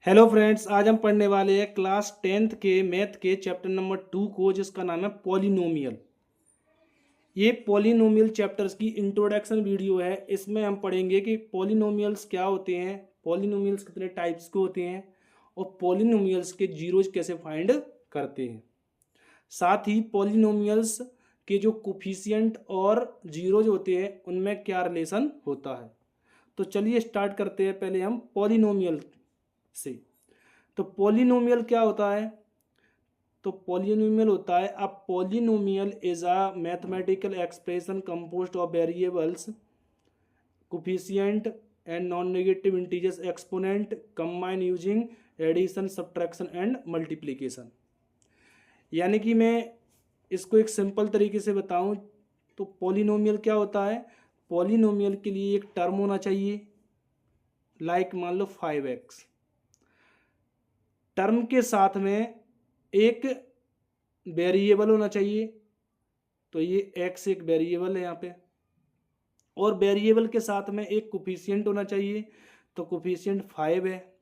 Hello friends, आज हम पढ़ने वाले हैं क्लास 10th के मैथ के चैप्टर नंबर 2 को, जिसका नाम है पॉलिनोमियल। ये पॉलिनोमियल चैप्टर्स की इंट्रोडक्शन वीडियो है। इसमें हम पढ़ेंगे कि पॉलिनोमियल्स क्या होते हैं, पॉलिनोमियल्स कितने टाइप्स के होते हैं और पॉलिनोमियल्स के जीरोज कैसे फाइंड करते हैं। साथ ही पॉलिनोमियल्स के जो कोफिशिएंट और जीरोज होते हैं उनमें क्या रिलेशन होता है। तो चलिए स्टार्ट करते हैं पहले हम पॉलिनोमियल से। तो पॉलिनोमियल क्या होता है? तो पॉलिनोमियल होता है, a polynomial is a mathematical expression composed of variables, coefficient and non negative integers exponent combine using addition subtraction and multiplication. यानी कि मैं इसको एक सिंपल तरीके से बताऊं तो पॉलिनोमियल क्या होता है। पॉलिनोमियल के लिए एक टर्म होना चाहिए, लाइक मान लो 5x। टर्म के साथ में एक वेरिएबल होना चाहिए, तो ये x एक वेरिएबल है यहाँ पे, और वेरिएबल के साथ में एक कोफिशिएंट होना चाहिए, तो कोफिशिएंट 5 है।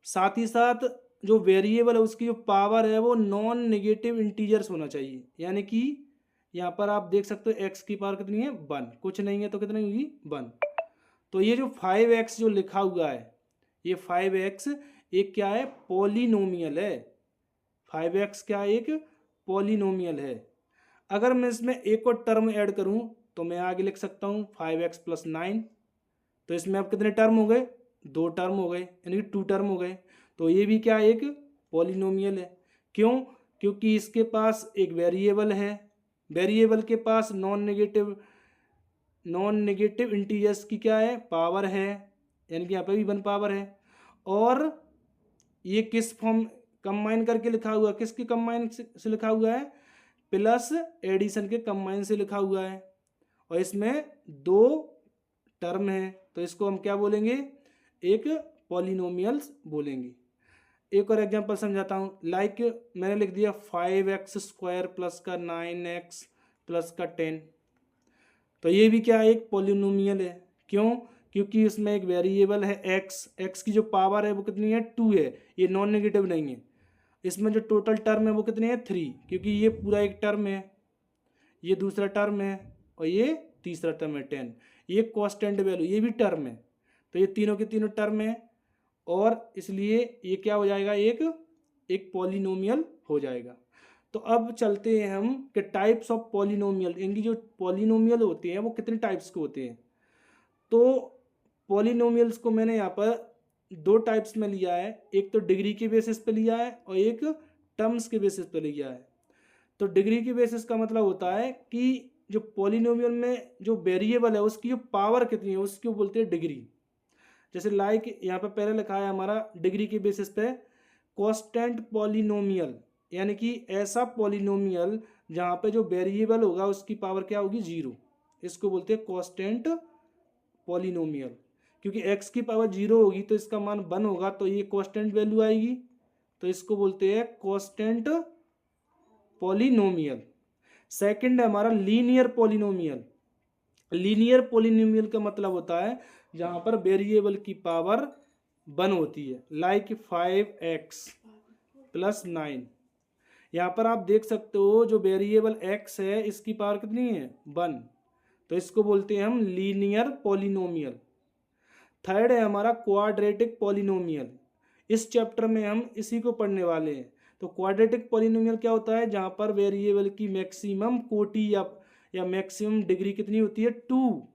साथ ही साथ जो वेरिएबल है उसकी जो पावर है वो नॉन नेगेटिव इंटीजर्स होना चाहिए। यानी कि यहाँ पर आप देख सकते हो x की पावर कितनी है, 1। कुछ नहीं है तो कितनी होगी, 1। तो ये जो 5x जो लिखा हुआ है, ये 5x एक क्या है, पॉलिनोमियल है। 5x क्या है, एक पॉलिनोमियल है। अगर मैं इसमें एक और टर्म ऐड करूं तो मैं आगे लिख सकता हूं 5x+9। तो इसमें अब कितने टर्म हो गए, 2 टर्म हो गए, यानी कि 2 टर्म हो गए। तो ये भी क्या है, एक पॉलिनोमियल है। क्यों? क्योंकि इसके पास एक वेरिएबल है, वेरिएबल के पास नॉन नेगेटिव इंटीजर्स की क्या है, पावर है, यानी कि यहाँ पे भी 1 पावर है। और ये किस फॉर्म कंबाइन करके लिखा हुआ, किसके कंबाइन से लिखा हुआ है, प्लस एडिशन के कंबाइन से लिखा हुआ है। और इसमें 2 टर्म है, तो इसको हम क्या बोलेंगे, एक पॉलिनोमियल्स बोलेंगे। एक और एग्जांपल समझाता हूँ। लाइक मैंने लिख दिया 5x² प्लस का 9x प्लस का 10। तो ये भी क्या है, एक पॉलिनोमियल है। क्यों? क्योंकि इसमें एक वेरिएबल है x की जो पावर है वो कितनी है, 2 है। ये नॉन नेगेटिव नहीं है। इसमें जो टोटल टर्म है वो कितनी है, 3, क्योंकि ये पूरा एक टर्म है, ये दूसरा टर्म है और ये तीसरा टर्म है 10। ये कांस्टेंट वैल्यू, ये भी टर्म है। तो ये तीनों के तीनों टर्म है, और इसलिए ये क्या हो जाएगा, एक एक पॉलिनोमियल हो जाएगा। तो अब चलते हैं हम कि टाइप्स ऑफ पॉलिनोमियल, इनकी जो पॉलिनोमियल होते हैं वो कितने टाइप्स के होते हैं। तो पॉलिनोमियल्स को मैंने यहाँ पर 2 टाइप्स में लिया है, एक तो डिग्री के बेसिस पे लिया है और एक टर्म्स के बेसिस पे लिया है। तो डिग्री के बेसिस का मतलब होता है कि जो पॉलिनोमियल में जो वेरिएबल है उसकी जो पावर कितनी है उसको बोलते हैं डिग्री। जैसे लाइक यहाँ पे पहले लिखा है हमारा डिग्री के बेसिस पे कांस्टेंट पॉलिनोमियल, यानी कि ऐसा पॉलिनोमियल जहाँ पे जो वेरिएबल होगा उसकी पावर क्या होगी, 0। इसको बोलते हैं कांस्टेंट पॉलिनोमियल। क्योंकि x की पावर 0 होगी तो इसका मान 1 होगा, तो ये कांस्टेंट वैल्यू आएगी, तो इसको बोलते हैं कांस्टेंट पॉलिनोमियल। सेकंड है हमारा लीनियर पॉलिनोमियल। लीनियर पॉलिनोमियल का मतलब होता है जहां पर वेरिएबल की पावर 1 होती है, लाइक 5x+9। यहाँ पर आप देख सकते हो जो वेरिएबल x है इसकी पावर कितनी है, 1। तो इसको बोलते हैं हम लीनियर पॉलिनोमियल। थर्ड है हमारा क्वाड्रेटिक पॉलिनोमियल। इस चैप्टर में हम इसी को पढ़ने वाले हैं। तो क्वाड्रेटिक पॉलिनोमियल क्या होता है, जहां पर वेरिएबल की मैक्सिमम कोटि या मैक्सिमम डिग्री कितनी होती है, 2।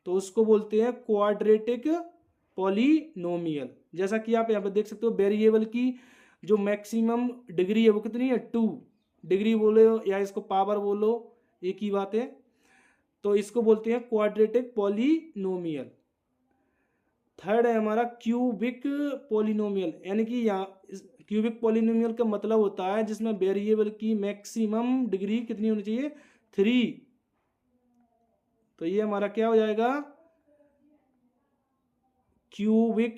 तो उसको बोलते हैं क्वाड्रेटिक पॉलिनोमियल। जैसा कि आप यहाँ पर देख सकते हो वेरिएबल की जो मैक्सिमम डिग्री है वो कितनी है, 2। डिग्री बोलो या इसको पावर बोलो, एक ही बात है। तो इसको बोलते हैं क्वाड्रेटिक पॉलिनोमियल। थर्ड है हमारा क्यूबिक पॉलिनोमियल, यानी कि यहाँ क्यूबिक पॉलिनोमियल का मतलब होता है जिसमें वेरिएबल की मैक्सिमम डिग्री कितनी होनी चाहिए, 3। तो ये हमारा क्या हो जाएगा, क्यूबिक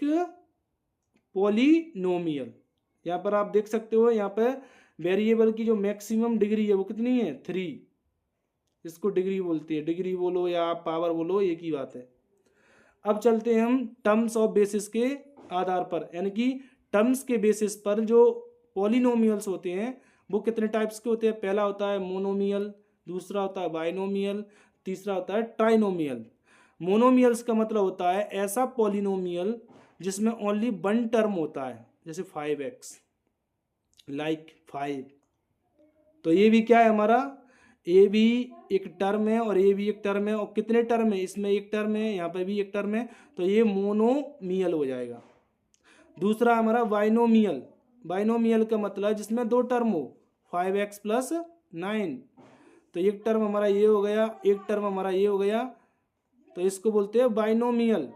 पॉलिनोमियल। यहाँ पर आप देख सकते हो, यहाँ पर वेरिएबल की जो मैक्सिमम डिग्री है वो कितनी है, 3। इसको डिग्री बोलती है, डिग्री बोलो या आप पावर बोलो, एक ही बात है। अब चलते हैं हम टर्म्स ऑफ बेसिस के आधार पर, यानी कि टर्म्स के बेसिस पर जो पॉलिनोमियल्स होते हैं वो कितने टाइप्स के होते हैं। पहला होता है मोनोमियल, दूसरा होता है बाइनोमियल, तीसरा होता है ट्राइनोमियल। मोनोमियल्स का मतलब होता है ऐसा पॉलिनोमियल जिसमें ओनली वन टर्म होता है, जैसे 5x, लाइक 5। तो ये भी क्या है हमारा, ए भी एक टर्म है और ए भी एक टर्म है, और कितने टर्म है, इसमें एक टर्म है, यहाँ पे भी एक टर्म है, तो ये मोनोमियल हो जाएगा। दूसरा हमारा बाइनोमियल। बाइनोमियल का मतलब जिसमें दो टर्म हो, 5x प्लस 9, तो एक टर्म हमारा ये हो गया, एक टर्म हमारा ये हो गया, तो इसको बोलते हैं बाइनोमियल,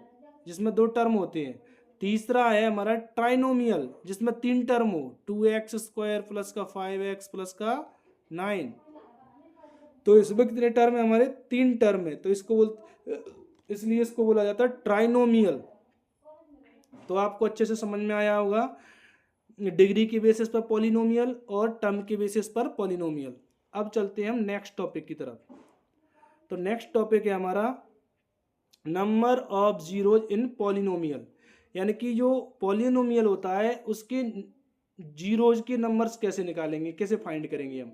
जिसमें दो टर्म होते हैं। तीसरा है हमारा ट्राइनोमियल, जिसमें तीन टर्म हो, 2x² प्लस का 5x प्लस का 9, तो इसमें कितने टर्म है हमारे, तीन टर्म है, तो इसलिए इसको बोला जाता है ट्राइनोमियल। तो आपको अच्छे से समझ में आया होगा डिग्री के बेसिस पर पॉलिनोमियल और टर्म के बेसिस पर पॉलिनोमियल। अब चलते हैं हम नेक्स्ट टॉपिक की तरफ। तो नेक्स्ट टॉपिक है हमारा number of zeros in polynomial, यानी कि जो पॉलिनोमियल होता है उसके जीरोज के नंबर्स कैसे निकालेंगे, कैसे फाइंड करेंगे हम।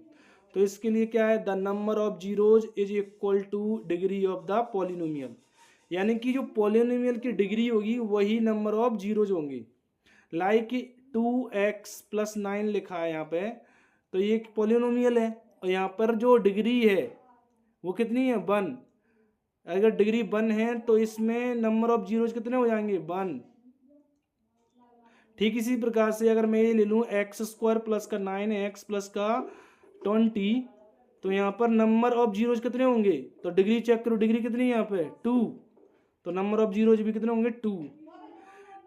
तो इसके लिए क्या है, the number of zeros is equal two degree of the polynomial, यानी कि जो पॉलिनोमियल की डिग्री होगी वही नंबर ऑफ जीरोज होंगे। लाइक 2x प्लस 9 लिखा है यहाँ पे, तो ये एक पॉलिनोमियल है और यहाँ पर जो डिग्री है वो कितनी है, 1। अगर डिग्री 1 है तो इसमें नंबर ऑफ जीरोज कितने हो जाएंगे, 1। ठीक इसी प्रकार से अगर मैं ये ले लूँ x² प्लस का 9x प्लस का 20, तो यहाँ पर नंबर ऑफ जीरोज कितने होंगे, तो डिग्री चेक करो, डिग्री कितनी है यहाँ पे 2, तो नंबर ऑफ जीरोज भी कितने होंगे 2।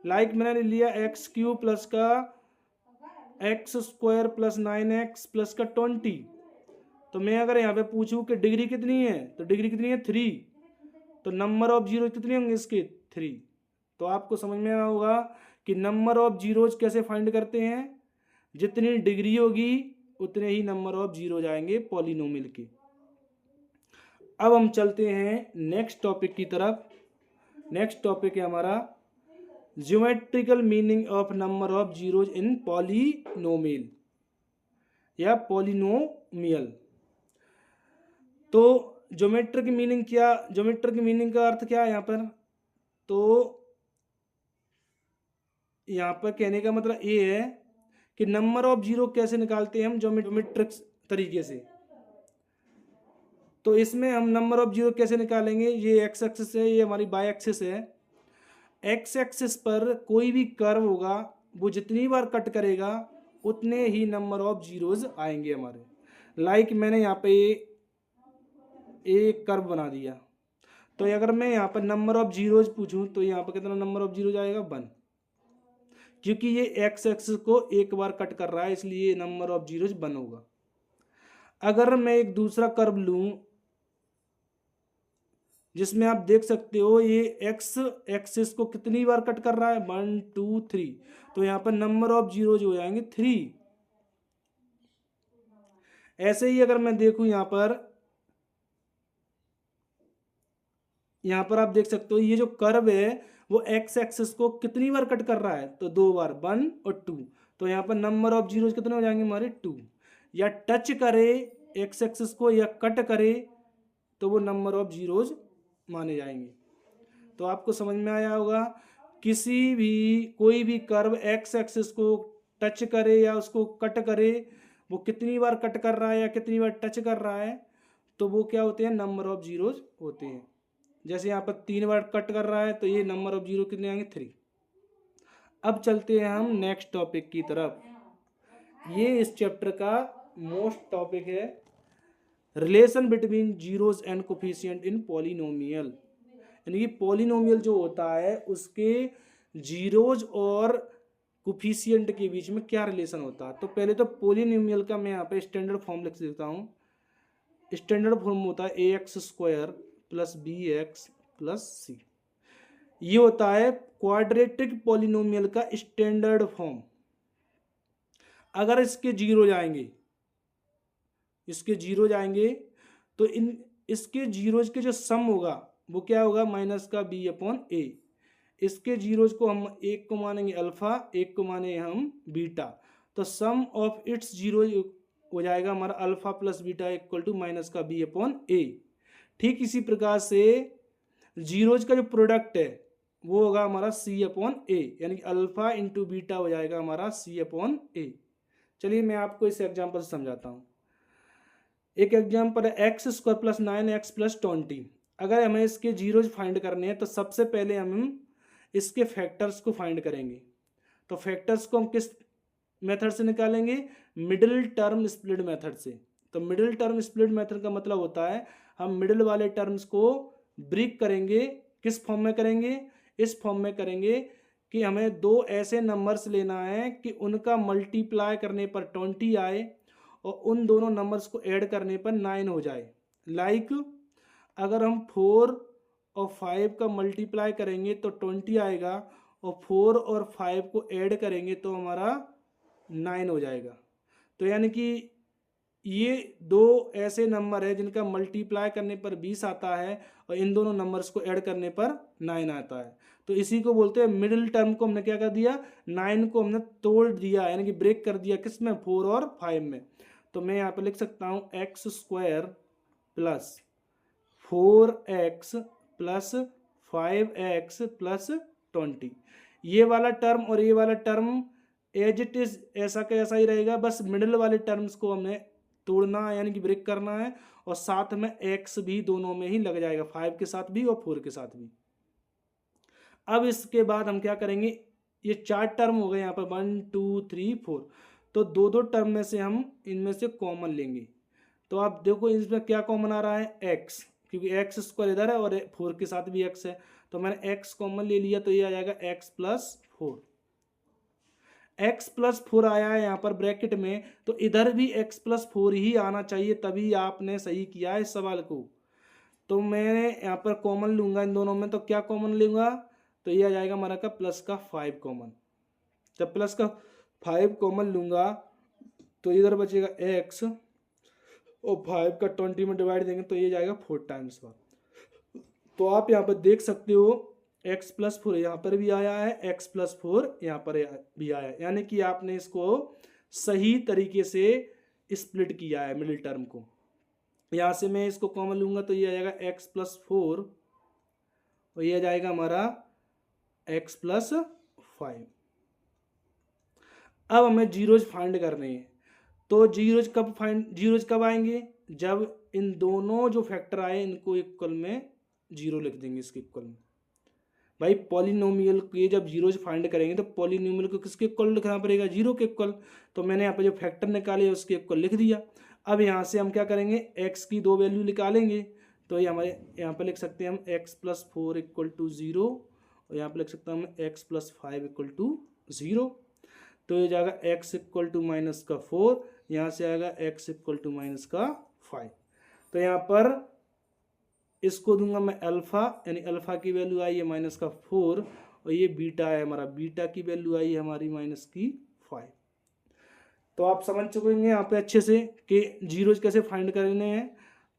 लाइक मैंने लिया x³ प्लस का x² प्लस 9x प्लस का 20, तो मैं अगर यहाँ पे पूछूं कि डिग्री कितनी है, तो डिग्री कितनी है 3, तो नंबर ऑफ जीरोज कितने होंगे इसके 3। तो आपको समझ में आया होगा कि नंबर ऑफ जीरोज कैसे फाइंड करते हैं, जितनी डिग्री होगी उतने ही नंबर ऑफ जीरोज आएंगे पॉलिनोमियल के। अब हम चलते हैं नेक्स्ट टॉपिक की तरफ। नेक्स्ट टॉपिक है हमारा geometrical meaning of number of zeros in polynomial या पॉलिनोमियल। तो ज्योमेट्रिक मीनिंग क्या, ज्योमेट्रिक मीनिंग का अर्थ क्या है यहाँ पर, तो यहाँ पर कहने का मतलब ये है कि नंबर ऑफ जीरो कैसे निकालते हैं हम ज्योमेट्रिक तरीके से। तो इसमें हम नंबर ऑफ जीरो कैसे निकालेंगे, ये एक्स एक्सिस है, ये हमारी वाई एक्सिस है। एक्स एक्सिस पर कोई भी कर्व होगा वो जितनी बार कट करेगा उतने ही नंबर ऑफ जीरोज आएंगे हमारे। लाइक मैंने यहाँ पे एक कर्व बना दिया, तो अगर मैं यहाँ पर नंबर ऑफ जीरोज पूछूं तो यहाँ पर कितना नंबर ऑफ जीरोज आएगा 1, क्योंकि ये एक्स एक्सिस को एक बार कट कर रहा है, इसलिए नंबर ऑफ जीरोज 1 होगा। अगर मैं एक दूसरा कर्व लूं जिसमें आप देख सकते हो ये एक्स एक्सिस को कितनी बार कट कर रहा है, 1 2 3, तो यहाँ पर नंबर ऑफ जीरोज हो जाएंगे 3। ऐसे ही अगर मैं देखूं यहाँ पर आप देख सकते हो ये जो कर्व है वो एक्स एक्सिस को कितनी बार कट कर रहा है, तो 2 बार, 1 और 2, तो यहाँ पर नंबर ऑफ जीरोज कितने हो जाएंगे हमारे 2। या टच करे एक्स एक्सिस को या कट करे तो वो नंबर ऑफ जीरोज माने जाएंगे। तो आपको समझ में आया होगा, कोई भी कर्व एक्स एक्सिस को टच करे या उसको कट करे, वो कितनी बार कट कर रहा है या कितनी बार टच कर रहा है, तो वो क्या होते हैं, नंबर ऑफ जीरोज होते हैं। जैसे यहाँ पर 3 बार कट कर रहा है तो ये नंबर ऑफ जीरो कितने आएंगे 3। अब चलते हैं हम नेक्स्ट टॉपिक की तरफ। ये इस चैप्टर का मोस्ट टॉपिक है, relation between zeros and coefficient in polynomial. यानी कि पॉलिनोमियल जो होता है उसके जीरोज और कोफिशिएंट के बीच में क्या रिलेशन होता है। तो पहले तो पॉलिनोमियल का मैं यहाँ पे स्टैंडर्ड फॉर्म लिख देता हूँ। स्टैंडर्ड फॉर्म होता है ax² plus bx plus c। ये होता है क्वाड्रेटिक पॉलिनोमियल का स्टैंडर्ड फॉर्म। अगर इसके जीरो जाएंगे तो इसके जीरोज के जो सम होगा वो क्या होगा, माइनस का b/a। इसके जीरोज को हम एक को मानेंगे अल्फा, एक को माने हम बीटा, तो सम ऑफ इट्स जीरो हो जाएगा हमारा alpha plus beta equal to minus का बी अपॉन ए। ठीक इसी प्रकार से जीरोज का जो प्रोडक्ट है वो होगा हमारा सी अपॉन ए, यानी कि अल्फा इंटू बीटा हो जाएगा हमारा सी अपॉन ए। चलिए मैं आपको इस एग्जाम्पल से समझाता हूँ। एक एग्जाम्पल है x square plus 9x plus 20। अगर हमें इसके जीरोज फाइंड करने हैं तो सबसे पहले हम इसके फैक्टर्स को फाइंड करेंगे। तो फैक्टर्स को हम किस मेथड से निकालेंगे? मिडिल टर्म स्प्लिट मेथड से। तो मिडिल टर्म स्प्लिट मेथड का मतलब होता है हम मिडिल वाले टर्म्स को ब्रेक करेंगे। किस फॉर्म में करेंगे? इस फॉर्म में करेंगे कि हमें दो ऐसे नंबर्स लेना है कि उनका मल्टीप्लाई करने पर 20 आए और उन दोनों नंबर्स को ऐड करने पर 9 हो जाए। लाइक अगर हम 4 और 5 का मल्टीप्लाई करेंगे तो 20 आएगा और 4 और 5 को ऐड करेंगे तो हमारा 9 हो जाएगा। तो यानी कि ये दो ऐसे नंबर है जिनका मल्टीप्लाई करने पर 20 आता है और इन दोनों नंबर्स को ऐड करने पर 9 आता है। तो इसी को बोलते हैं मिडिल टर्म को हमने क्या कर दिया? 9 को हमने तोड़ दिया, यानी कि ब्रेक कर दिया। किस में? 4 और 5 में। तो मैं यहाँ पर लिख सकता हूँ x square plus 4x plus 5x plus 20। ये वाला टर्म और ये वाला टर्म एज इट इज ऐसा का ऐसा ही रहेगा, बस मिडिल वाले टर्म्स को हमें तोड़ना है यानी कि ब्रेक करना है, और साथ में x भी दोनों में ही लग जाएगा, 5 के साथ भी और 4 के साथ भी। अब इसके बाद हम क्या करेंगे? ये 4 टर्म हो गए यहाँ पर 1 2 3 4, तो दो दो टर्म में से हम इनमें से कॉमन लेंगे। तो आप देखो इसमें क्या कॉमन आ रहा है? x, क्योंकि एक्स स्क्वायर इधर है और 4 के साथ भी x है, तो मैंने x कॉमन ले लिया, तो ये आ जाएगा x प्लस 4। x प्लस 4 आया है यहाँ पर ब्रैकेट में, तो इधर भी x प्लस 4 ही आना चाहिए, तभी आपने सही किया है इस सवाल को। तो मैं यहाँ पर कॉमन लूंगा इन दोनों में, तो क्या कॉमन लूंगा? तो ये आ जाएगा हमारा का प्लस का 5 कॉमन। जब प्लस का 5 कॉमन लूंगा तो इधर बचेगा x और 5 का 20 में डिवाइड देंगे तो ये जाएगा 4 टाइम्स 1। तो आप यहाँ पर देख सकते हो x प्लस 4 यहाँ पर भी आया है, x प्लस 4 यहाँ पर भी आया है, यानी कि आपने इसको सही तरीके से स्प्लिट किया है मिडिल टर्म को। यहाँ से मैं इसको कॉमन लूंगा तो ये आ जाएगा x प्लस 4 और ये आ जाएगा हमारा x प्लस 5। अब हमें जीरोज फाइंड करने हैं, तो जीरोज कब आएंगे? जब इन दोनों जो फैक्टर आए इनको इक्वल में जीरो लिख देंगे इसके इक्वल में। भाई पॉलिनोमियल के जब जीरोज फाइंड करेंगे तो पॉलिनोमियल को किसके इक्वल लिखना पड़ेगा? जीरो के इक्वल। तो मैंने यहाँ पे जो फैक्टर निकाले उसके इक्वल लिख दिया। अब यहाँ से हम क्या करेंगे? x की दो वैल्यू निकालेंगे, तो ये हमारे यहाँ पे लिख सकते हैं हम x प्लस 4 इक्वल टू 0 और यहाँ पे लिख सकते हैं हम x प्लस 5 इक्वल टू 0। तो ये जाएगा x इक्वल टू माइनस का 4, यहाँ से आएगा x इक्वल टू माइनस का 5। तो यहाँ पर इसको दूंगा मैं अल्फा, यानी अल्फा की वैल्यू आई है माइनस का 4 और ये बीटा है हमारा, बीटा की वैल्यू आई है हमारी माइनस की 5। तो आप समझ चुके होंगे यहाँ पे अच्छे से कि जीरोज कैसे फाइंड करने हैं।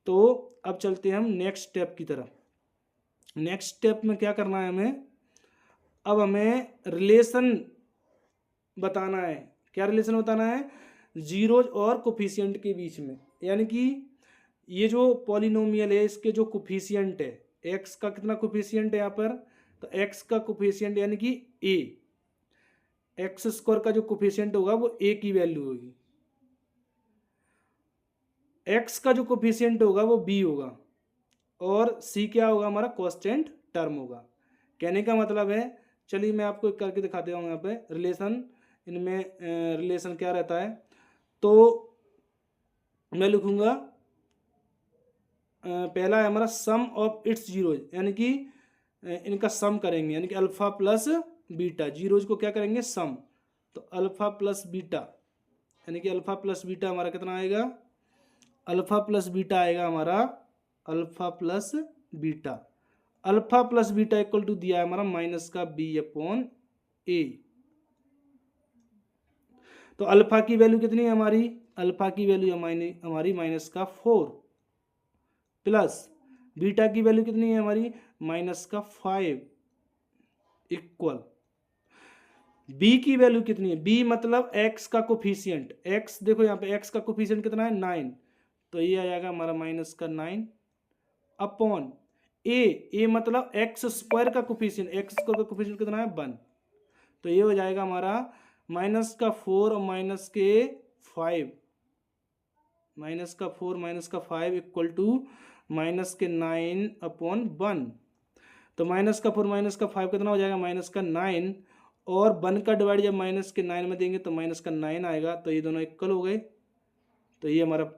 तो अब चलते हैं हम नेक्स्ट स्टेप की तरफ। नेक्स्ट स्टेप में क्या करना है हमें? अब हमें रिलेशन बताना है। क्या रिलेशन बताना है? जीरोज और कोफिशिएंट के बीच में, यानी कि ये जो पॉलिनोमियल है इसके जो कोफिशिएंट है, x का कितना कोफिशिएंट है यहाँ पर? तो x का कोफिशिएंट यानी कि a, एक्स स्क्वायर का जो कोफिशिएंट होगा वो a की वैल्यू होगी, x का जो कोफिशिएंट होगा वो b होगा और c क्या होगा? हमारा कांस्टेंट टर्म होगा। कहने का मतलब है, चलिए मैं आपको एक करके दिखाते हूँ यहाँ पे रिलेशन। इनमें रिलेशन क्या रहता है? तो मैं लिखूंगा पहला है हमारा सम ऑफ इट्स जीरोज, यानी कि इनका सम करेंगे, यानी कि अल्फा प्लस बीटा। जीरोज को क्या करेंगे? सम। तो अल्फा प्लस बीटा, यानी कि अल्फा प्लस बीटा हमारा कितना आएगा? अल्फा प्लस बीटा आएगा हमारा alpha plus beta. Alpha plus beta equal to दिया है हमारा माइनस का b अपॉन ए। तो अल्फा की वैल्यू कितनी है हमारी? अल्फा की वैल्यू हमारी माइनस का 4 प्लस बीटा की वैल्यू कितनी है हमारी? माइनस का 5। इक्वल बी की वैल्यू कितनी है, बी मतलब एक्स का कोफिशिएंट, एक्स देखो यहाँ पे एक्स का कोफिशिएंट कितना है 9, तो ये आ जाएगा हमारा माइनस का 9 अपॉन ए मतलब एक्स स्क्वायर का कोफिशिएंट, एक्स स्क्वायर का कोफिशिएंट कितना है 1, तो ये हो जाएगा हमारा माइनस का 4 और माइनस के 5, माइनस का 4 माइनस का 5 इक्वल टू माइनस के 9 अपॉन 1, तो माइनस का 4 माइनस का 5 कितना हो जाएगा माइनस का 9, और 1 का डिवाइड जब माइनस के 9 में देंगे तो माइनस का 9 आएगा, तो ये दोनों इक्वल हो गए, तो ये हमारा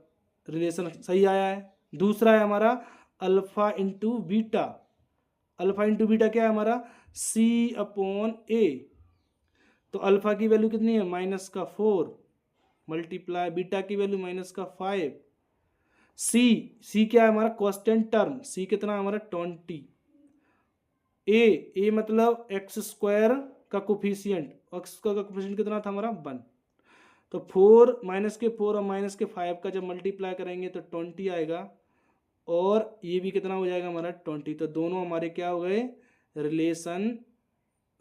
रिलेशन सही आया है। दूसरा है हमारा alpha into beta, alpha into beta क्या है हमारा सी अपॉन ए, तो अल्फा की वैल्यू कितनी है माइनस का 4 मल्टीप्लाई बीटा की वैल्यू माइनस का 5, सी क्या है हमारा कांस्टेंट टर्म, सी कितना है हमारा 20, ए मतलब एक्स स्क्वायर का कोफिशिएंट, एक्स स्क्वायर का कोफिशिएंट कितना था हमारा 1, तो 4 माइनस के 4 और माइनस के 5 का जब मल्टीप्लाई करेंगे तो 20 आएगा, और ये भी कितना हो जाएगा हमारा 20, तो दोनों हमारे क्या हो गए रिलेशन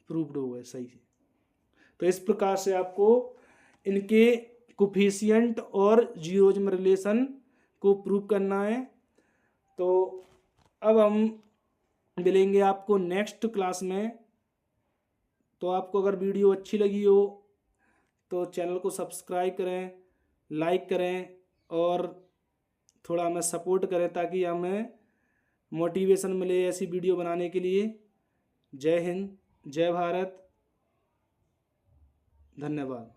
प्रूव्ड हो गए सही से। तो इस प्रकार से आपको इनके कोफिशिएंट और जीरोज में रिलेशन को प्रूव करना है। तो अब हम मिलेंगे आपको नेक्स्ट क्लास में। तो आपको अगर वीडियो अच्छी लगी हो तो चैनल को सब्सक्राइब करें, लाइक करें और थोड़ा हमें सपोर्ट करें ताकि हमें मोटिवेशन मिले ऐसी वीडियो बनाने के लिए। जय हिंद, जय भारत, धन्यवाद।